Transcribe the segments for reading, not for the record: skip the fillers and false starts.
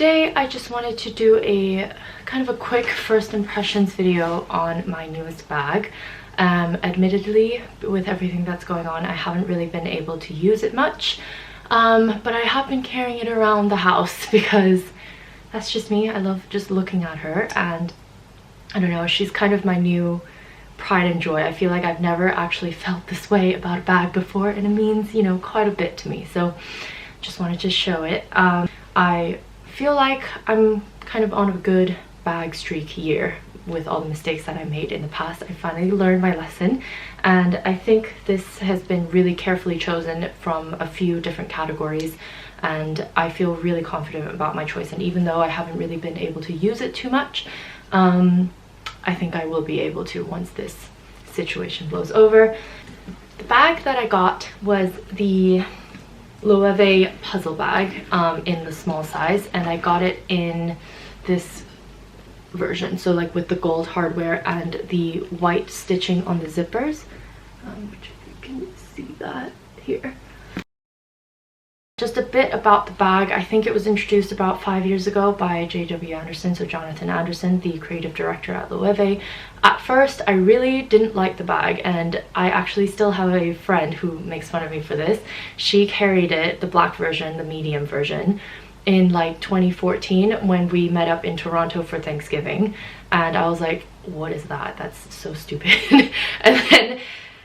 today I just wanted to do a kind of a quick first impressions video on my newest bag. Admittedly, with everything that's going on, I haven't really been able to use it much, but I have been carrying it around the house because that's just me. I love just looking at her, and I don't know, she's kind of my new pride and joy. I feel like I've never actually felt this way about a bag before, and it means, you know, quite a bit to me, so just wanted to show it. I feel like I'm kind of on a good bag streak year with all the mistakes that I made in the past. I finally learned my lesson, and I think this has been really carefully chosen from a few different categories, and I feel really confident about my choice. And even though I haven't really been able to use it too much, I think I will be able to once this situation blows over. The bag that I got was the Loewe Puzzle bag in the small size, and I got it in this version, so like with the gold hardware and the white stitching on the zippers, which you can see that here. Just a bit about the bag. I think it was introduced about 5 years ago by J.W. Anderson, so Jonathan Anderson, the creative director at Loewe. At first, I really didn't like the bag, and I actually still have a friend who makes fun of me for this. She carried it, the black version, the medium version, in like 2014 when we met up in Toronto for Thanksgiving, and I was like, what is that? That's so stupid. And then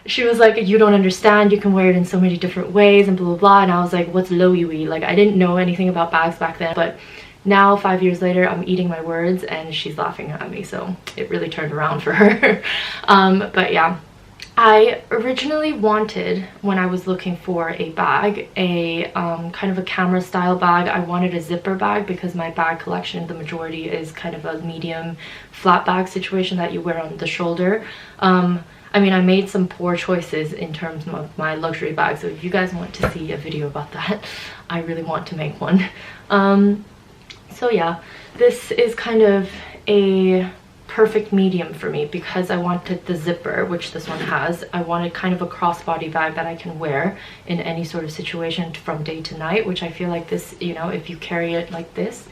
she was like, you don't understand, you can wear it in so many different ways and blah blah blah. And I was like, what's Loewe? Like, I didn't know anything about bags back then, but now 5 years later I'm eating my words and she's laughing at me, so it really turned around for her. But yeah, I originally wanted, when I was looking for a bag, a kind of a camera style bag. I wanted a zipper bag because my bag collection, the majority, is kind of a medium flat bag situation that you wear on the shoulder. I mean, I made some poor choices in terms of my luxury bag, so if you guys want to see a video about that, I really want to make one. So yeah, this is kind of a perfect medium for me because I wanted the zipper, which this one has. I wanted kind of a crossbody bag that I can wear in any sort of situation from day to night, which I feel like this, you know, if you carry it like this,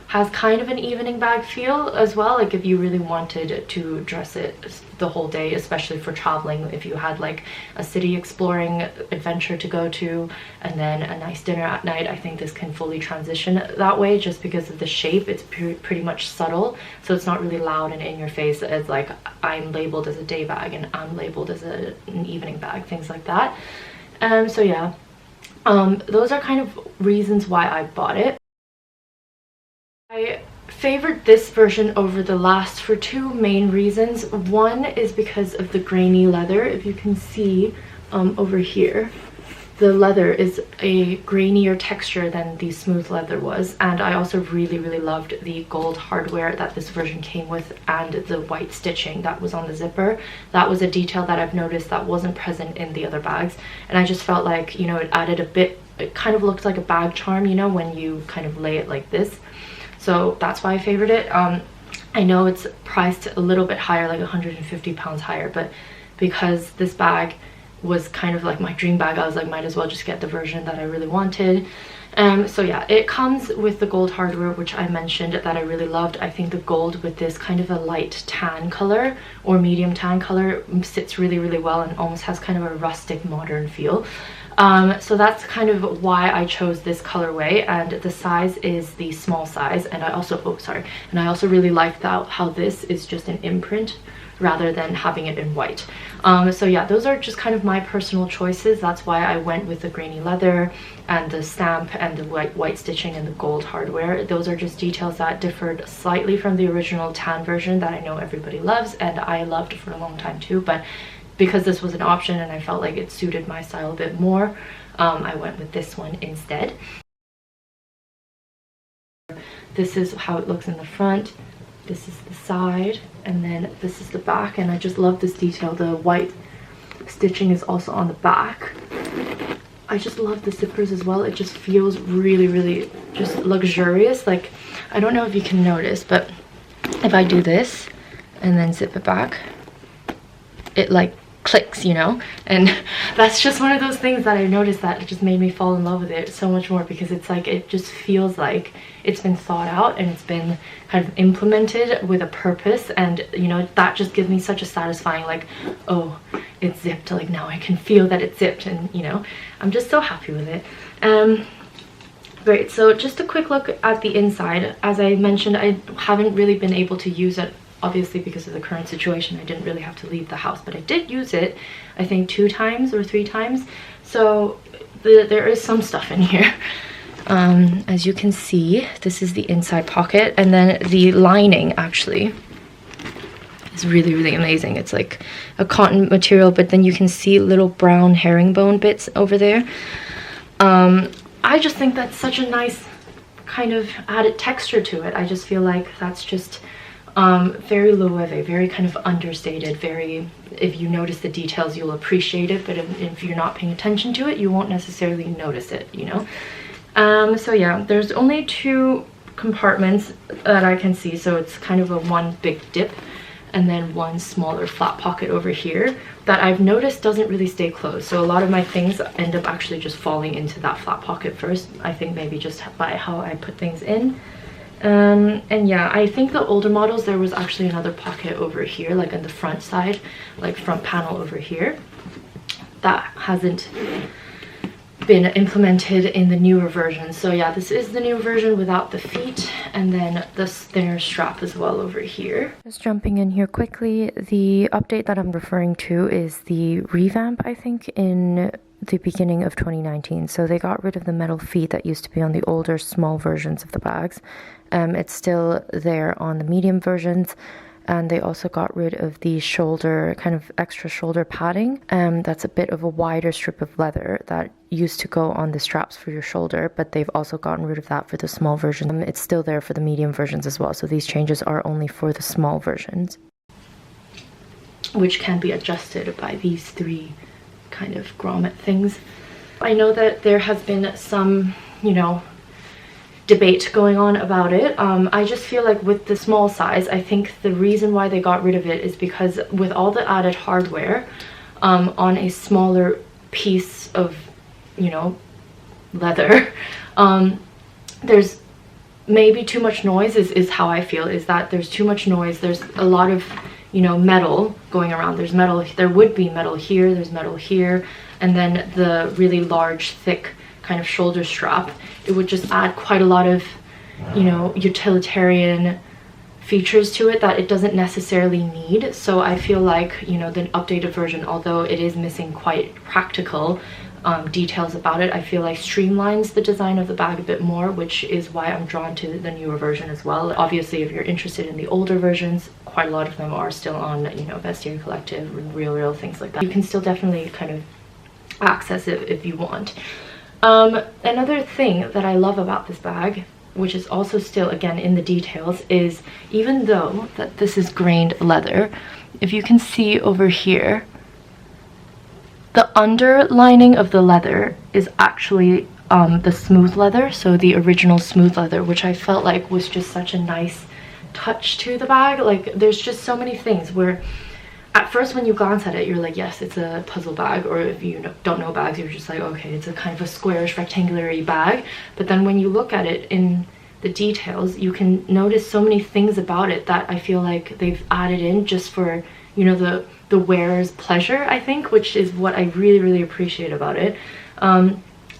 has kind of an evening bag feel as well. Like if you really wanted to dress it the whole day, especially for traveling, if you had like a city exploring adventure to go to and then a nice dinner at night, I think this can fully transition that way just because of the shape. It's pretty much subtle, so it's not really loud and in your face as like I'm labeled as a day bag and I'm labeled as an evening bag, things like that. So yeah, those are kind of reasons why I bought it. I favored this version over the last for two main reasons. One is because of the grainy leather. If you can see over here, the leather is a grainier texture than the smooth leather was, and I also really loved the gold hardware that this version came with and the white stitching that was on the zipper. That was a detail that I've noticed that wasn't present in the other bags, and I just felt like, you know, it added a bit, it kind of looked like a bag charm, you know, when you kind of lay it like this. So that's why I favored it. I know it's priced a little bit higher, like 150 pounds higher, but because this bag was kind of like my dream bag, I was like, might as well just get the version that I really wanted. So yeah, it comes with the gold hardware, which I mentioned that I really loved. I think the gold with this kind of a light tan color or medium tan color sits really well and almost has kind of a rustic modern feel. So that's kind of why I chose this colorway, and the size is the small size. And I also, and I also really like that how this is just an imprint rather than having it in white. So yeah, those are just kind of my personal choices. That's why I went with the grainy leather and the stamp and the white stitching and the gold hardware. Those are just details that differed slightly from the original tan version that I know everybody loves and I loved for a long time too, but because this was an option and I felt like it suited my style a bit more, I went with this one instead. This is how it looks in the front, this is the side, and then this is the back, and I just love this detail. The white stitching is also on the back. I just love the zippers as well. It just feels really just luxurious. Like, I don't know if you can notice, but if I do this and then zip it back, it like clicks, you know. And that's just one of those things that I noticed that just made me fall in love with it so much more, because it's like, it just feels like it's been thought out and it's been kind of implemented with a purpose. And you know, that just gives me such a satisfying, like, oh, it's zipped, like now I can feel that it's zipped, and you know, I'm just so happy with it. Great, so just a quick look at the inside. As I mentioned, I haven't really been able to use it, obviously because of the current situation. I didn't really have to leave the house, but I did use it, I think 2 times or 3 times. So there is some stuff in here. As you can see, this is the inside pocket, and then the lining actually is really, really amazing. It's like a cotton material, but then you can see little brown herringbone bits over there. I just think that's such a nice kind of added texture to it. I just feel like that's just very Loewe, very kind of understated, very, if you notice the details you'll appreciate it, but if you're not paying attention to it, you won't necessarily notice it, you know. So yeah, there's only 2 compartments that I can see, so it's kind of a one big dip and then one smaller flat pocket over here that I've noticed doesn't really stay closed. So a lot of my things end up actually just falling into that flat pocket first, I think maybe just by how I put things in. And yeah, I think the older models, there was actually another pocket over here, like on the front side, like front panel over here, that hasn't been implemented in the newer version. So yeah, this is the new version without the feet, and then this thinner strap as well over here. Just jumping in here quickly, the update that I'm referring to is the revamp, I think, in the beginning of 2019. So they got rid of the metal feet that used to be on the older small versions of the bags. It's still there on the medium versions, and they also got rid of the shoulder, kind of extra shoulder padding. That's a bit of a wider strip of leather that used to go on the straps for your shoulder, but they've also gotten rid of that for the small version. It's still there for the medium versions as well, so these changes are only for the small versions, which can be adjusted by these 3 kind of grommet things. I know that there has been some, you know, debate going on about it. I just feel like with the small size, I think the reason why they got rid of it is because with all the added hardware on a smaller piece of, you know, leather, there's maybe too much noise is how I feel, is that there's too much noise. There's a lot of, you know, metal going around. There's metal, there would be metal here, there's metal here, and then the really large, thick kind of shoulder strap. It would just add quite a lot of, you know, utilitarian features to it that it doesn't necessarily need. So I feel like, you know, the updated version, although it is missing quite practical details about it, I feel like streamlines the design of the bag a bit more, which is why I'm drawn to the newer version as well. Obviously, if you're interested in the older versions, quite a lot of them are still on, you know, Vestiaire Collective, Real, things like that. You can still definitely kind of access it if you want. Another thing that I love about this bag, which is also still again in the details, is even though that this is grained leather, if you can see over here, the underlining of the leather is actually the smooth leather, so the original smooth leather, which I felt like was just such a nice touch to the bag. Like, there's just so many things where at first when you glance at it, you're like, yes, it's a puzzle bag, or if you don't know bags, you're just like, okay, it's a kind of a squarish rectangular bag. But then when you look at it in the details, you can notice so many things about it that I feel like they've added in just for, you know, the wearer's pleasure, I think, which is what I really appreciate about it.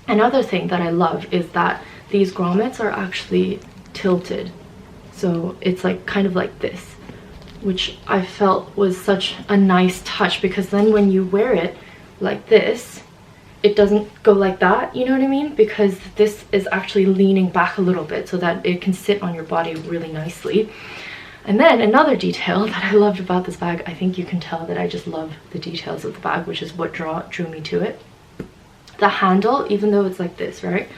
Another thing that I love is that these grommets are actually tilted, so it's like kind of like this, which I felt was such a nice touch, because then when you wear it like this, it doesn't go like that, you know what I mean? Because this is actually leaning back a little bit so that it can sit on your body really nicely. And then another detail that I loved about this bag, I think you can tell that I just love the details of the bag, which is what drew me to it. The handle, even though it's like this, right?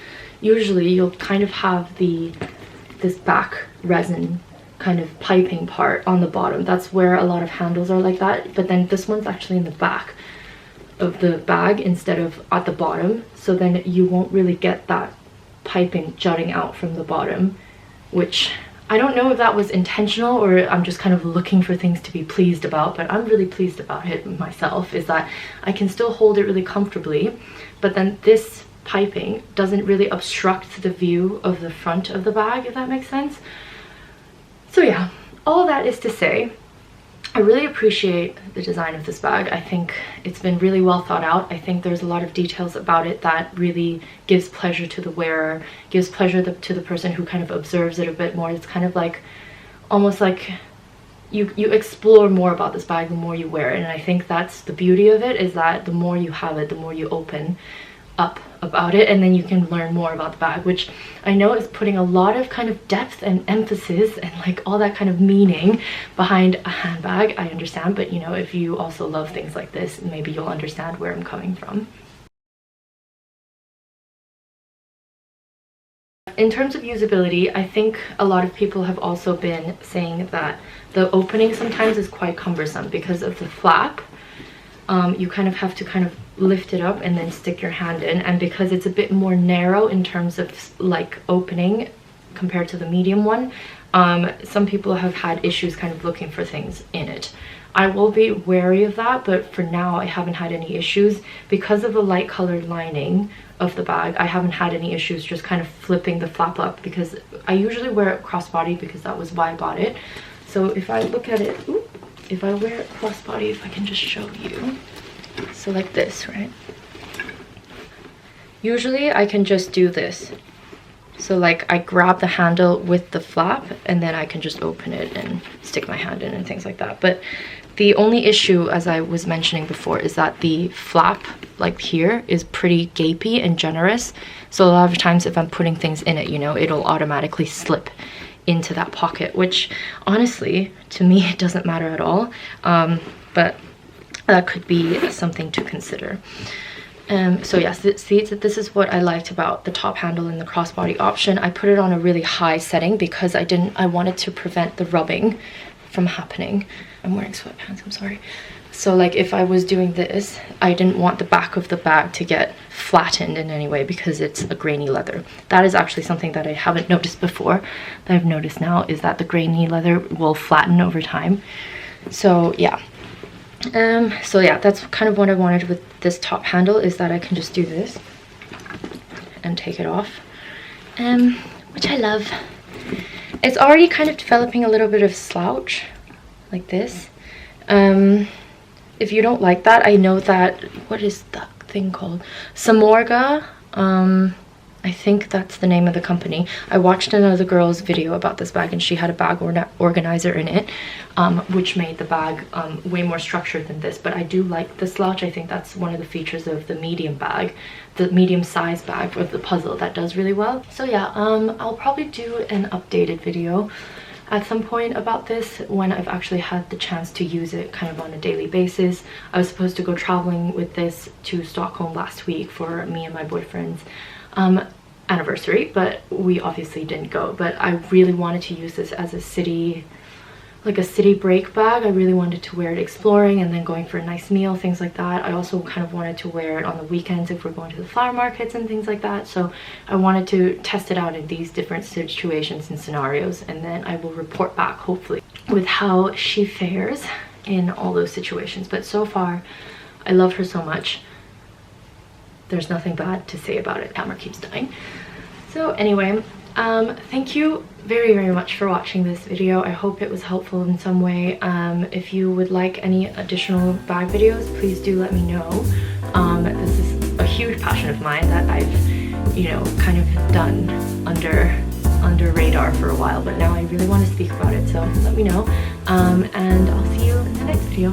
Usually you'll kind of have this back resin kind of piping part on the bottom. That's where a lot of handles are like that, but then this one's actually in the back of the bag instead of at the bottom, so then you won't really get that piping jutting out from the bottom, which I don't know if that was intentional or I'm just kind of looking for things to be pleased about, but I'm really pleased about it myself, is that I can still hold it really comfortably, but then this piping doesn't really obstruct the view of the front of the bag, if that makes sense. So yeah, all that is to say, I really appreciate the design of this bag. I think it's been really well thought out. I think there's a lot of details about it that really gives pleasure to the wearer, gives pleasure to the person who kind of observes it a bit more. It's kind of like, almost like you explore more about this bag the more you wear it. And I think that's the beauty of it, is that the more you have it, the more you open up about it, and then you can learn more about the bag, which I know is putting a lot of kind of depth and emphasis and like all that kind of meaning behind a handbag. I understand, but you know, if you also love things like this, maybe you'll understand where I'm coming from. In terms of usability, I think a lot of people have also been saying that the opening sometimes is quite cumbersome because of the flap. You kind of have to kind of lift it up and then stick your hand in, and because it's a bit more narrow in terms of like opening compared to the medium one, some people have had issues kind of looking for things in it. I will be wary of that, but for now I haven't had any issues because of the light colored lining of the bag. I haven't had any issues just kind of flipping the flap up, because I usually wear it crossbody because that was why I bought it. So if I look at it, if I wear it crossbody, if I can just show you. So like this, right? Usually I can just do this. So like I grab the handle with the flap and then I can just open it and stick my hand in and things like that. But the only issue, as I was mentioning before, is that the flap like here is pretty gapy and generous. So a lot of times if I'm putting things in it, you know, it'll automatically slip into that pocket, which honestly to me it doesn't matter at all, but that could be something to consider. So yes, see, this is what I liked about the top handle and the crossbody option. I put it on a really high setting because I wanted to prevent the rubbing from happening. I'm wearing sweatpants, I'm sorry. So like if I was doing this, I didn't want the back of the bag to get flattened in any way because it's a grainy leather. That is actually something that I haven't noticed before, that I've noticed now, is that the grainy leather will flatten over time. So yeah. So yeah, that's kind of what I wanted with this top handle, is that I can just do this and take it off, which I love. It's already kind of developing a little bit of slouch like this. If you don't like that, I know that, what is that thing called? Samorga, I think that's the name of the company. I watched another girl's video about this bag and she had a bag organizer in it, which made the bag way more structured than this. But I do like the slouch. I think that's one of the features of the medium bag, the medium size bag of the Puzzle, that does really well. So yeah, I'll probably do an updated video at some point about this when I've actually had the chance to use it kind of on a daily basis. I was supposed to go traveling with this to Stockholm last week for me and my boyfriend's anniversary, but we obviously didn't go. But I really wanted to use this as a city, like a city break bag. I really wanted to wear it exploring and then going for a nice meal, things like that. I also kind of wanted to wear it on the weekends if we're going to the flower markets and things like that. So I wanted to test it out in these different situations and scenarios, and then I will report back hopefully with how she fares in all those situations. But so far I love her so much. There's nothing bad to say about it. Camera keeps dying. So anyway, thank you very, very much for watching this video. I hope it was helpful in some way. If you would like any additional bag videos, please do let me know. This is a huge passion of mine that I've, you know, kind of done under radar for a while, but now I really want to speak about it, so let me know. And I'll see you in the next video.